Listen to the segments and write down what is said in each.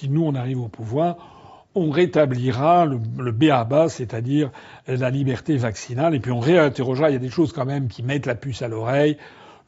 si nous on arrive au pouvoir, on rétablira le b.a.-ba, c'est-à-dire la liberté vaccinale, et puis on réinterrogera. Il y a des choses quand même qui mettent la puce à l'oreille.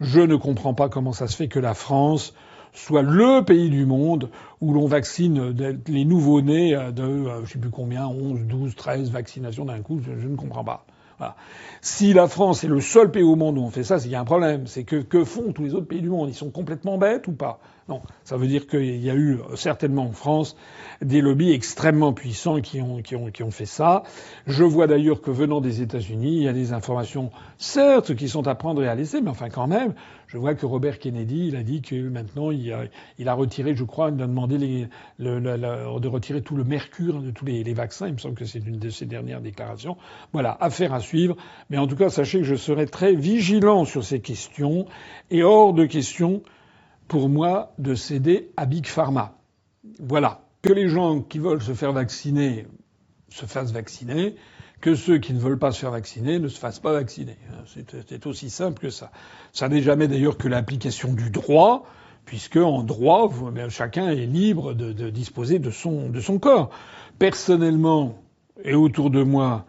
Je ne comprends pas comment ça se fait que la France soit le pays du monde où l'on vaccine les nouveau-nés de je sais plus combien, 11, 12, 13 vaccinations d'un coup. Je ne comprends pas. Voilà. Si la France est le seul pays au monde où on fait ça, c'est qu'il y a un problème. C'est que font tous les autres pays du monde? Ils sont complètement bêtes ou pas? Non. Ça veut dire qu'il y a eu certainement en France des lobbies extrêmement puissants qui ont fait ça. Je vois d'ailleurs que venant des États-Unis, il y a des informations, certes, qui sont à prendre et à laisser, mais enfin quand même, je vois que Robert Kennedy, il a dit que maintenant il a retiré, je crois, il a demandé de retirer tout le mercure de tous les vaccins. Il me semble que c'est une de ses dernières déclarations. Voilà, affaire à suivre. Mais en tout cas, sachez que je serai très vigilant sur ces questions et hors de question pour moi de céder à Big Pharma. Voilà. Que les gens qui veulent se faire vacciner se fassent vacciner, que ceux qui ne veulent pas se faire vacciner ne se fassent pas vacciner. C'est aussi simple que ça. Ça n'est jamais d'ailleurs que l'application du droit, puisque en droit, chacun est libre de disposer de son corps. Personnellement, et autour de moi,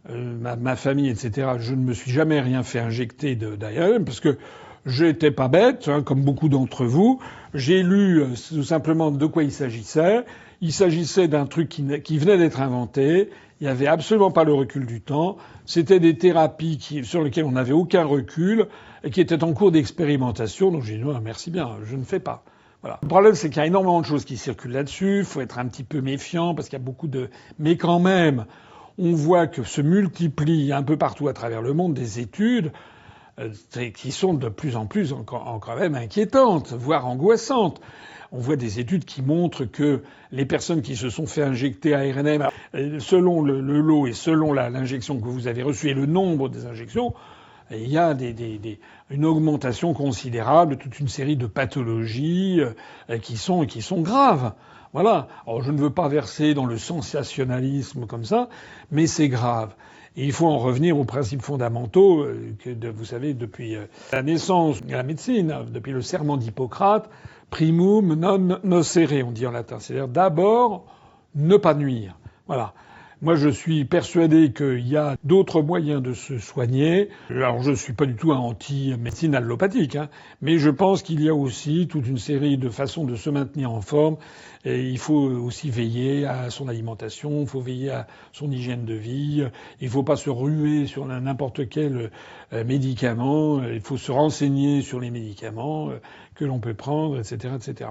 ma famille, etc., je ne me suis jamais rien fait injecter d'ARN, parce que j'étais pas bête, hein, comme beaucoup d'entre vous. J'ai lu tout simplement de quoi il s'agissait. Il s'agissait d'un truc qui venait d'être inventé. Il n'y avait absolument pas le recul du temps. C'était des thérapies sur lesquelles on n'avait aucun recul et qui étaient en cours d'expérimentation. Donc j'ai dit non, merci bien, je ne fais pas. Voilà. Le problème, c'est qu'il y a énormément de choses qui circulent là-dessus. Il faut être un petit peu méfiant parce qu'il y a beaucoup de... Mais quand même, on voit que se multiplient un peu partout à travers le monde des études qui sont de plus en plus quand même inquiétantes, voire angoissantes. On voit des études qui montrent que les personnes qui se sont fait injecter ARN, selon le lot et selon l'injection que vous avez reçue et le nombre des injections, il y a une augmentation considérable de toute une série de pathologies qui sont graves. Voilà. Alors je ne veux pas verser dans le sensationnalisme comme ça, mais c'est grave. Et il faut en revenir aux principes fondamentaux que vous savez depuis la naissance de la médecine, depuis le serment d'Hippocrate, primum non nocere, on dit en latin, c'est-à-dire d'abord ne pas nuire. Voilà. Moi, je suis persuadé qu'il y a d'autres moyens de se soigner. Alors, je suis pas du tout un anti-médecine allopathique, hein, mais je pense qu'il y a aussi toute une série de façons de se maintenir en forme. Et il faut aussi veiller à son alimentation, il faut veiller à son hygiène de vie. Il faut pas se ruer sur n'importe quel médicament. Il faut se renseigner sur les médicaments que l'on peut prendre, etc., etc.